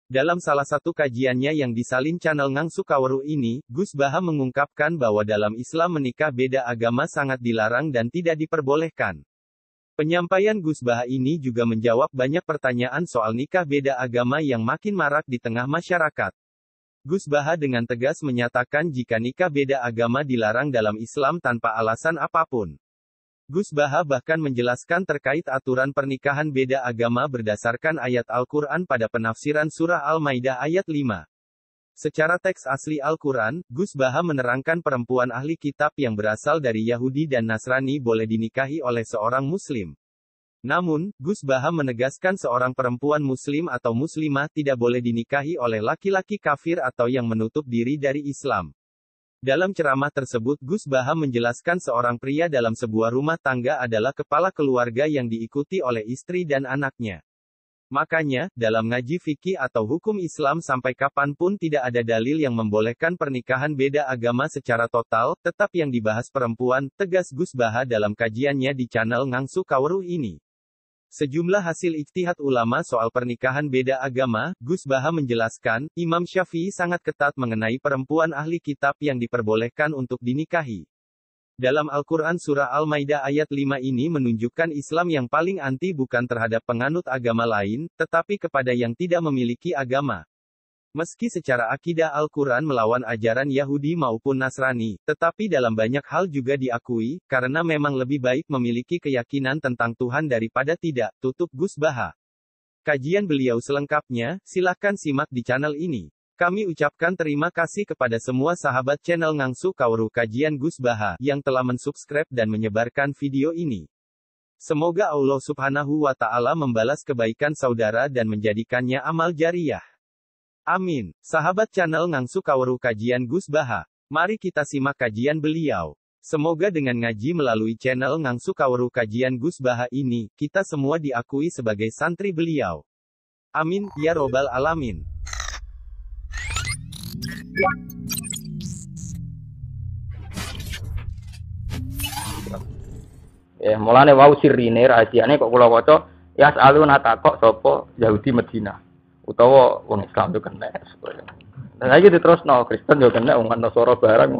Dalam salah satu kajiannya yang disalin channel Ngangsu Kaweruh ini, Gus Baha mengungkapkan bahwa dalam Islam menikah beda agama sangat dilarang dan tidak diperbolehkan. Penyampaian Gus Baha ini juga menjawab banyak pertanyaan soal nikah beda agama yang makin marak di tengah masyarakat. Gus Baha dengan tegas menyatakan jika nikah beda agama dilarang dalam Islam tanpa alasan apapun. Gus Baha bahkan menjelaskan terkait aturan pernikahan beda agama berdasarkan ayat Al-Quran pada penafsiran surah Al-Maidah ayat 5. Secara teks asli Al-Quran, Gus Baha menerangkan perempuan ahli kitab yang berasal dari Yahudi dan Nasrani boleh dinikahi oleh seorang Muslim. Namun, Gus Baha menegaskan seorang perempuan Muslim atau Muslimah tidak boleh dinikahi oleh laki-laki kafir atau yang menutup diri dari Islam. Dalam ceramah tersebut Gus Baha menjelaskan seorang pria dalam sebuah rumah tangga adalah kepala keluarga yang diikuti oleh istri dan anaknya. Makanya, dalam ngaji fikih atau hukum Islam sampai kapanpun tidak ada dalil yang membolehkan pernikahan beda agama secara total, tetap yang dibahas perempuan, tegas Gus Baha dalam kajiannya di channel Ngangsu Kaweruh ini. Sejumlah hasil ijtihad ulama soal pernikahan beda agama, Gus Baha menjelaskan, Imam Syafi'i sangat ketat mengenai perempuan ahli kitab yang diperbolehkan untuk dinikahi. Dalam Al-Quran surah Al-Maidah ayat 5 ini menunjukkan Islam yang paling anti bukan terhadap penganut agama lain, tetapi kepada yang tidak memiliki agama. Meski secara akidah Al-Quran melawan ajaran Yahudi maupun Nasrani, tetapi dalam banyak hal juga diakui, karena memang lebih baik memiliki keyakinan tentang Tuhan daripada tidak, tutup Gus Baha. Kajian beliau selengkapnya, silakan simak di channel ini. Kami ucapkan terima kasih kepada semua sahabat channel Ngangsu Kaweruh Kajian Gus Baha, yang telah mensubscribe dan menyebarkan video ini. Semoga Allah Subhanahu wa Ta'ala membalas kebaikan saudara dan menjadikannya amal jariyah. Amin. Sahabat channel Ngangsu Kaweruh Kajian Gus Baha, mari kita simak kajian beliau. Semoga dengan ngaji melalui channel Ngangsu Kaweruh Kajian Gus Baha ini, kita semua diakui sebagai santri beliau. Amin, ya robbal alamin. Mulane wau sirine rahasiane kok kula waca ya aluna takok sapa Yahudi Madinah utawa wong Islam yo kena. Lah iki diterusno Kristen yo kena wong Nasara barang.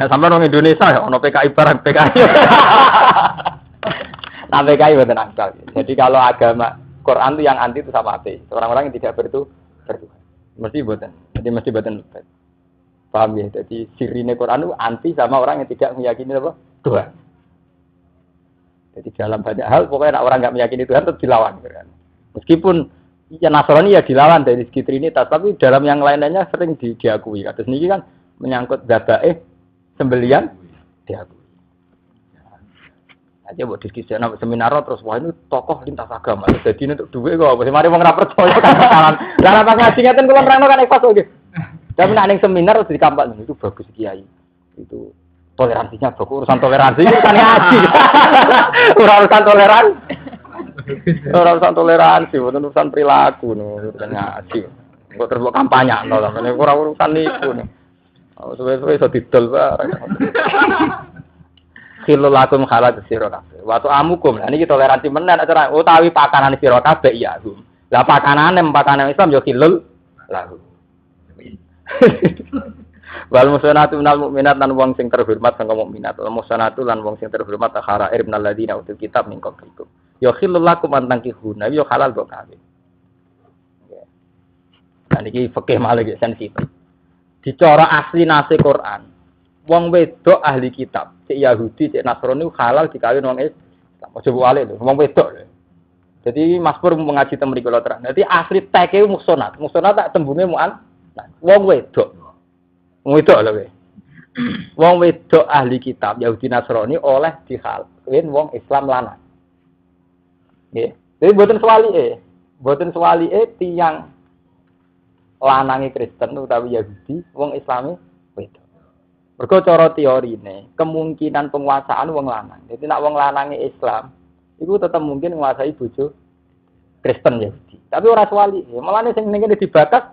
Nah sampeyan wong Indonesia ya ono PKI barang PKI. Nah PKI mboten akal. Jadi kalau agama Quran itu yang anti itu sama ateis. Orang-orang yang tidak bertuhan. Mesti mboten. Jadi mesti mboten. Paham ya? Jadi sirine Quran itu anti sama orang yang tidak meyakini apa? Tuhan. Jadi dalam banyak hal pokoknya orang nggak meyakini Tuhan tetap dilawan. Meskipun ya Nasrani ya dilawan dari segi Trinitas, tapi dalam yang lainnya sering diakui. Kados niki kan menyangkut dzabaih sembelian diakui. Aja buat diskusi ana seminar terus wah ini tokoh lintas agama. Jadi untuk duit kok mari wong ora percaya kan salah. Lah apa ngaji ngeten kula nerangno kan ikhlas kok. Tapi nek ning seminar terus dikampak itu bagus kiai. Itu toleransinya bagus, urusan toleransi itu kan ngaji. Urusan toleransi. Urusan toleransi, bukan urusan perilaku, urusan ngaji. Kok terus kampanye, ini kurang urusan itu. Suwe-suwe iso didol bareng. Khilul lakum khalat sira kabeh. Waktu amukum, nah niki toleransi menen acara utawi pakanan sira kabeh ya. Lah pakanane Islam yo khilul lakum. Wal musyanatu minal mukminat lan wong sing terhormat sangka mukminat. Wal musyanatu lan wong sing terhormat kharair minal ladina utul kitab min qablikum. Ya khilul lakum an tankihuna ya halal kok kabeh. Nah niki fikih malih sensitif. Dicara asli nase Quran. Wong wedok ahli kitab, cek Yahudi, cek Nasrani halal dikawin wong Islam. Aja wale lho, wong wedok lho. Jadi Mas Pur mengaji teng mriku terang. Dadi asli teke musonat. Musonat tak tembunge mu'an. Wong wedok. Wong wedok lho kowe. Wong wedok ahli kitab Yahudi Nasrani oleh dikawin wong Islam lanang. Nggih. Jadi mboten swalike tiyang lanange Kristen utawi Yahudi, wong Islami wedok. Mergo cara teorine, kemungkinan penguasaan wong lanang. Jadi nek wong lanange Islam, iku tetep mungkin nguasai bojo Kristen Yahudi. Tapi ora swalike. Mulane sing ning kene dibatas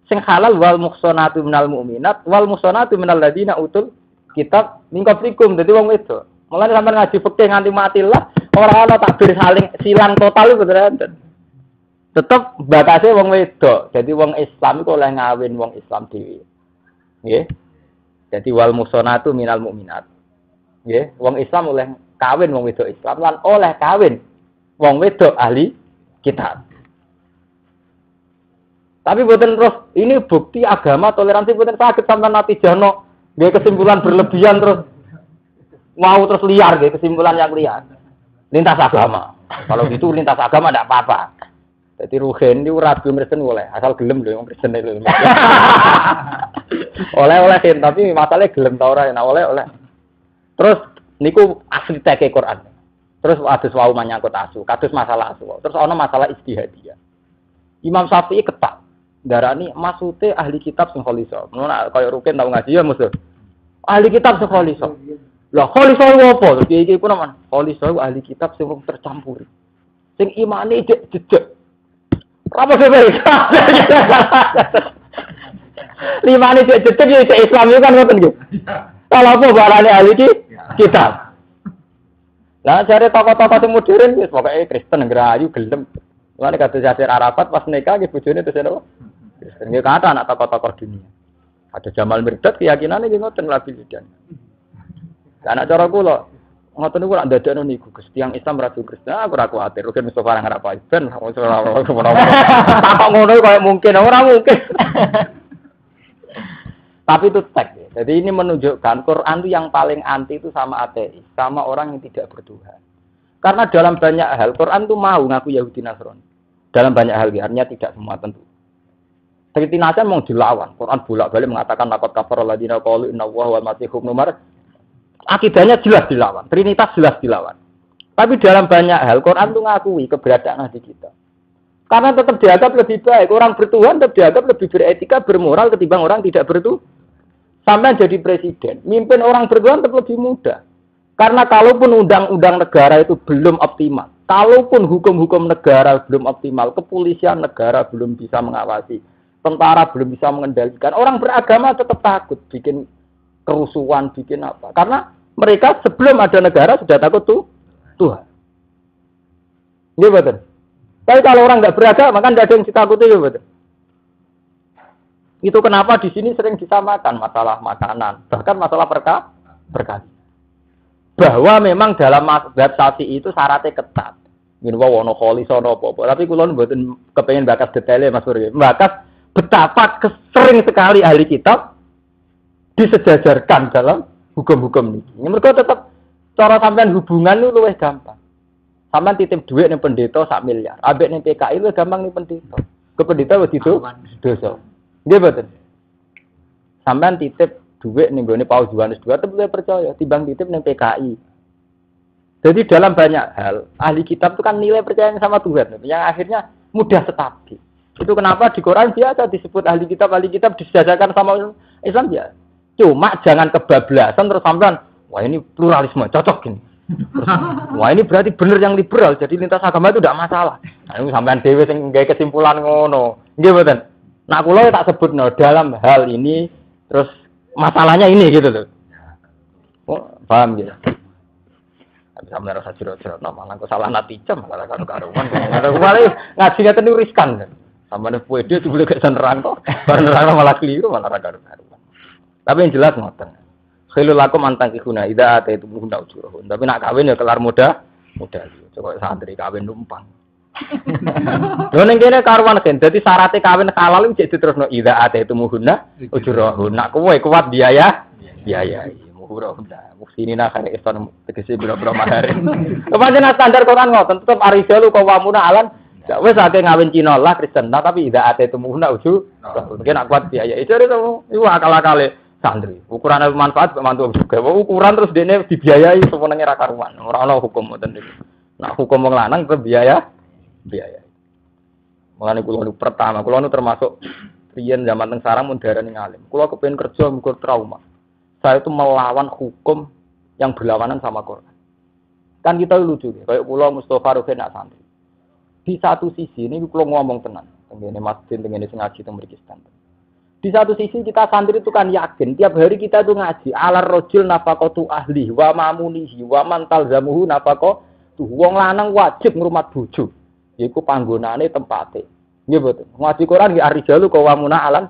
sing halal wal muhsanatu minal mu'minat wal muhsanatu minal ladina utul kitab min qablikum. Dadi wong wedok. Mulane sampeyan ngaji fikih nganti mati lah, ora ana takbir saling silang total iku beneran. Tetep bakase wong wedok. Jadi wong Islam iku oleh ngawin wong Islam dhewe. Nggih. Jadi wal musonatu minal mukminat. Nggih, wong Islam oleh kawin wong wedok Islam lan oleh kawin wong wedok ahli kitab. Tapi boten terus ini bukti agama toleransi boten saged sampean natijano nggih kesimpulan berlebihan terus mau terus liar nggih kesimpulan yang liar. Lintas agama. Kalau gitu lintas agama ndak apa-apa. Jadi ruhen itu rabi Kristen boleh, asal gelem loh, Kristen itu. Oleh kan, tapi masalahnya gelem tau ora, nah oleh. Terus niku asli teke Quran. Terus adus wau menyangkut asu, kados masalah asu. Terus ana masalah ijtihadiyah. Imam Syafi'i ketak, darani maksude ahli kitab sing kholisa. Ngono kaya ruken tau ngaji ya musuh. Ahli kitab sing kholisa. Lah kholisa iku apa? Terus iki pun aman. Kholisa iku ahli kitab sing tercampur. Sing imane jejeg. Apa sebab? Lima ini cek ya Islam itu kan ngoten gitu. Kalau apa barane ahli kitab. Lah cari tokoh-tokoh sing modern wis pokoke Kristen ngerayu gelem. Lan kata Yasir Arafat pas nikah nggih bojone terus napa? Kristen nggih kata anak tokoh-tokoh dunia. Ada Jamal Mirdad keyakinane nggih ngoten labil lidan. Lah anak cara kula ngoten niku lak ndadekno niku Gusti yang Islam ratu Kristen aku ora kuwatir rugen Mustofa nang arep ben ora ngono kaya mungkin ora mungkin. Tapi itu teks ya. Jadi ini menunjukkan Quran itu yang paling anti itu sama ateis, sama orang yang tidak bertuhan. Karena dalam banyak hal Quran itu mau ngaku Yahudi Nasrani. Dalam banyak hal artinya tidak semua tentu. Seperti Nasan mau dilawan. Quran bolak-balik mengatakan laqad kafara alladziina qalu innallaha wal masiih ibnu Maryam. Akidahnya jelas dilawan, Trinitas jelas dilawan. Tapi dalam banyak hal Quran itu ngakui keberadaan ahli kita. Karena tetap dianggap lebih baik. Orang bertuhan tetap dianggap lebih beretika, bermoral ketimbang orang tidak bertuhan. Sampai jadi presiden, mimpin orang bertuhan tetap lebih mudah. Karena kalaupun undang-undang negara itu belum optimal, kalaupun hukum-hukum negara belum optimal, kepolisian negara belum bisa mengawasi, tentara belum bisa mengendalikan, orang beragama tetap takut bikin kerusuhan, bikin apa. Karena mereka sebelum ada negara sudah takut Tuhan. Iya betul. Tapi kalau orang nggak beragama kan tidak ada yang ditakuti, ya betul. Itu kenapa di sini sering disamakan masalah makanan, bahkan masalah berkah. Bahwa memang dalam mazhab Syafi'i itu syaratnya ketat. Ngene wae ono kholisa apa-apa. Tapi kula mboten kepengin bakas detaile Mas Surya. Bakas betapa sering sekali ahli kitab disejajarkan dalam hukum-hukum ini. Mereka tetap cara sampean hubungan itu luwih gampang. Sampean titip duit ning pendeta 1 miliar. Ambek ning PKI luwih gampang ning pendeta. Ke pendeta wis dosa. Nggih betul. Sampean titip duit ning gone Paus Yohanes II tetep percaya timbang titip ning PKI. Jadi dalam banyak hal ahli kitab itu kan nilai percaya sama Tuhan yang akhirnya mudah stabil. Itu kenapa di Quran biasa disebut ahli kitab disejajarkan sama Islam ya. Cuma jangan kebablasan terus sampean wah ini pluralisme cocok gini. Terus, wah ini berarti benar yang liberal jadi lintas agama itu tidak masalah. Nah, ini sampean dhewe sing gawe kesimpulan ngono. Nggih mboten. Nah, kula tak sebutno dalam hal ini terus masalahnya ini gitu loh. Oh, paham gitu. Bisa merasa jero-jero malah kok salah natijam malah karo-karuan. Malah ngaji ngeten niku riskan. Sampeyan puede boleh gak nerang kok. Bar nerang malah keliru malah karo-karuan. Tapi yang jelas ngoten. Khilul lakum antang kihuna ida ate itu guna ujuruhun. Tapi nak kawin ya kelar muda. Coba santri kawin numpang. Lho ning kene karuan kan. Dadi syaratnya kawin halal iki diterusno ida ate itu muhuna ujuruhun. Nak kowe kuat biaya. Muhurahun. Muksinina kare istan tegese biro-biro mahare. Kepancen standar Quran ngoten tetep arijalu qawamuna alan. Wis akeh ngawin Cina lah Kristen, tapi ida ate itu muhuna ujuruhun. Mungkin nak kuat biaya. Itu akal-akale santri. Ukuran manfaat mantu juga. Ukuran terus dene dibiayai semenenge ra karuan. Ora ana hukum ngoten niku. Nah, hukum wong lanang tetep biaya. Mulane kula niku pertama, kula niku termasuk riyen zaman teng sarang mun darani ngalim. Kula kepengin kerja mugo trauma. Saya itu melawan hukum yang berlawanan sama Quran. Kan kita lucu ya, kayak kula Mustofa Ruhin nak santri. Di satu sisi ini kula ngomong tenan, tengene masjid tengene sing ngaji teng mriki stanten. Di satu sisi kita santri itu kan yakin tiap hari kita itu ngaji alar rojul nafaqatu ahli wa mamunihi wa man talzamuhu nafaqatu wong lanang wajib ngrumat bojo. Iku panggonane tempate. Nggih betul. Ngaji Quran nggih arijalu qawwamuna 'alan.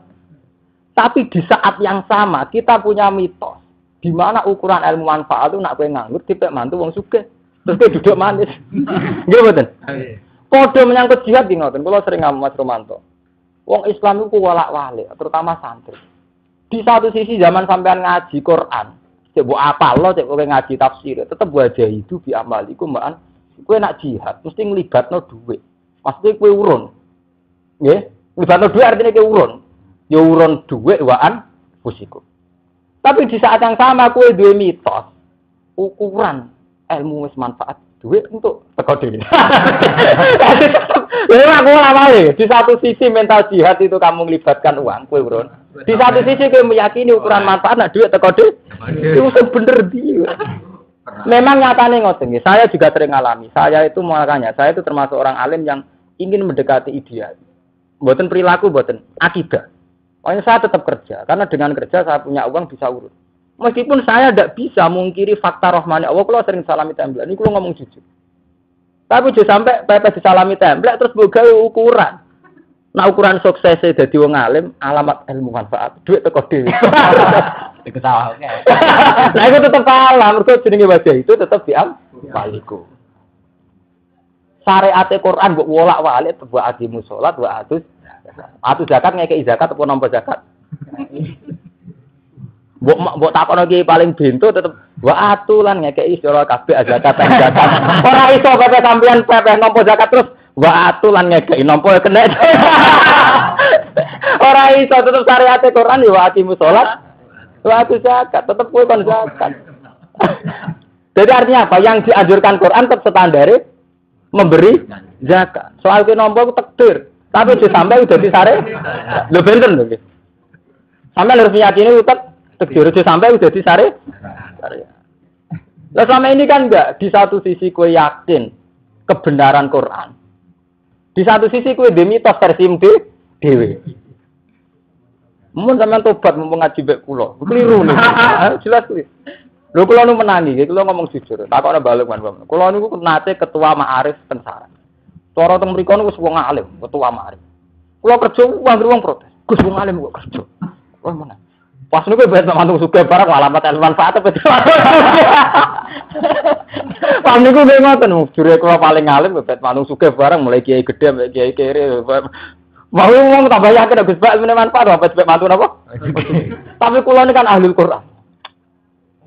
Tapi di saat yang sama kita punya mitos di mana ukuran ilmu manfaat itu nak kowe nganggur dipek mantu wong sugih. Terus kowe duduk manis. Nggih mboten? Padha menyangkut jihad nggih ngoten. Kula sering ngomong Mas Romanto. Wong Islam iku walak-walik, terutama santri. Di satu sisi zaman sampean ngaji Quran, cek mbok apalno cek kowe ngaji tafsir, tetep wajah itu bi amaliku mbaan. Kowe nak jihad mesti nglibatno dhuwit. Mesti kowe urun. Nggih, nglibatno dhuwit artinya kowe urun. Ya urun dhuwit waan fusiku. Tapi di saat yang sama kowe duwe mitos ukuran ilmu wis manfaat duit untuk teko dhewe. Lha aku awale di satu sisi mental jihad itu kamu melibatkan uang kowe urun. Di satu sisi kowe meyakini ukuran manfaat nak duit teko dhewe. Itu bener dia. Memang nyatane ngoten nggih. Saya juga sering alami. Saya itu makanya saya itu termasuk orang alim yang ingin mendekati ideal. Mboten perilaku, mboten akidah. Makanya saya tetap kerja, karena dengan kerja saya punya uang bisa urut. Meskipun saya tidak bisa mengkiri fakta rahmani Allah, kalau sering salami template, ini kalau ngomong jujur. Tapi juga sampai pepes disalami template, terus boga ukuran. Nah ukuran suksesnya jadi wong alim, alamat ilmu manfaat, duit teko dhewe. Diketawa oke. Nah itu tetap salah, mergo jenenge wajah itu tetap diambaliku. Syariat Quran mbok wolak-walik buat adimu salat, buat atus zakat ngekeki zakat apa nampa zakat. Mbok takono ki paling bento tetep wa atulan ngekeki sira kabeh zakat zakat. Ora iso pepe sampean pepe nampa zakat terus wa atulan ngekeki nampa kena. Ora iso tetep syariat Quran ya wa adimu salat, wa atus zakat tetep kowe kon zakat. Jadi artinya apa? Yang dianjurkan Quran tetap standare memberi zakat. Soal ki nampa ku takdir. Tapi sampai udah disare, lo benten lho. Sampai harus meyakini utak takdir sampai udah disare. Lah selama ini kan enggak, di satu sisi kue yakin kebenaran Quran. Di satu sisi kue demitos versi dhewe. Mun sampean tobat mumpung ngaji mek kula. Keliru nih. Jelas kuwi. Lho kula nu menangi, kula ngomong jujur. Takokne balik man. Kula niku nate ketua Ma'arif Pensara. Cara teng mriku niku wong alim, ketua Ma'arif. Kula kerja wong protes. Gus wong alim kok kerja. Wah mana? Pas niku bet mantung sugih barang alamat ilmu manfaat apa. Pas niku nggih ngoten, jure kula paling alim bet mantung sugih barang mulai kiai gedhe mek kiai kere. Mau wong tambah yakin Gus Bak ilmu manfaat apa bet mantung napa? Tapi kula ini kan ahli Quran.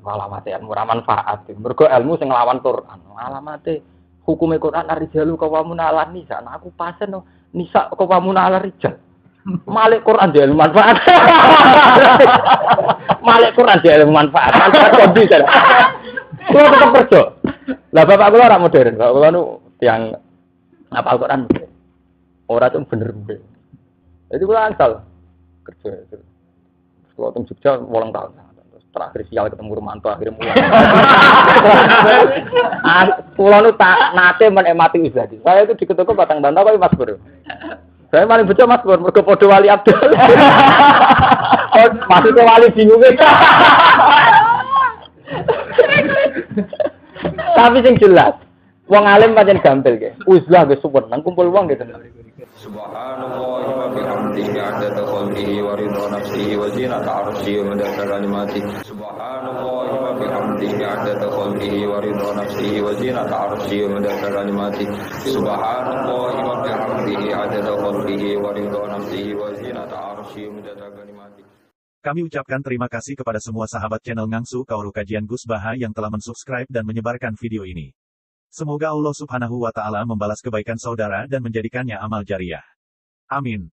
Alamat ilmu manfaat. Mergo ilmu sing nglawan Quran. Alamate hukumnya Quran ar-rijalu qawwamuna 'alan nisa. Nah aku pasen nisa qawwamuna 'alar rijal. Malik Quran dia ilmu manfaat. Malik Quran dia ilmu manfaat. Manfaat kok bisa. Kulo tetep kerja. Lah bapak kula ora modern. Bapak kula nu tiyang hafal Quran. Ora tuh bener. Jadi kula angsal kerja. Kulo teng Jogja 8 tahun. Terakhir sial ketemu Romanto akhirnya mulai. Pulau nu tak nate menikmati uzadi. Saya itu di ketoko batang bantah kok Mas Bro. Saya paling betul Mas Bro, mergo padha wali Abdul. Oh, maksudnya wali bingung. Tapi sing jelas, wong alim pancen gampil ge. Uzlah ge suwen nang kumpul wong ge tenan. Subhanallah wa bihamdihi 'adada khalqihi wa ridha nafsihi wa zinata 'arsyihi wa midada kalimatihi. Subhanallah wa bihamdihi 'adada khalqihi wa ridha nafsihi wa zinata 'arsyihi wa midada kalimatihi. Subhanallah wa bihamdihi 'adada khalqihi wa ridha nafsihi wa zinata 'arsyihi wa midada kalimatihi. Kami ucapkan terima kasih kepada semua sahabat channel Ngangsu Kaoru Kajian Gus Baha yang telah mensubscribe dan menyebarkan video ini. Semoga Allah Subhanahu wa Ta'ala membalas kebaikan saudara dan menjadikannya amal jariah. Amin.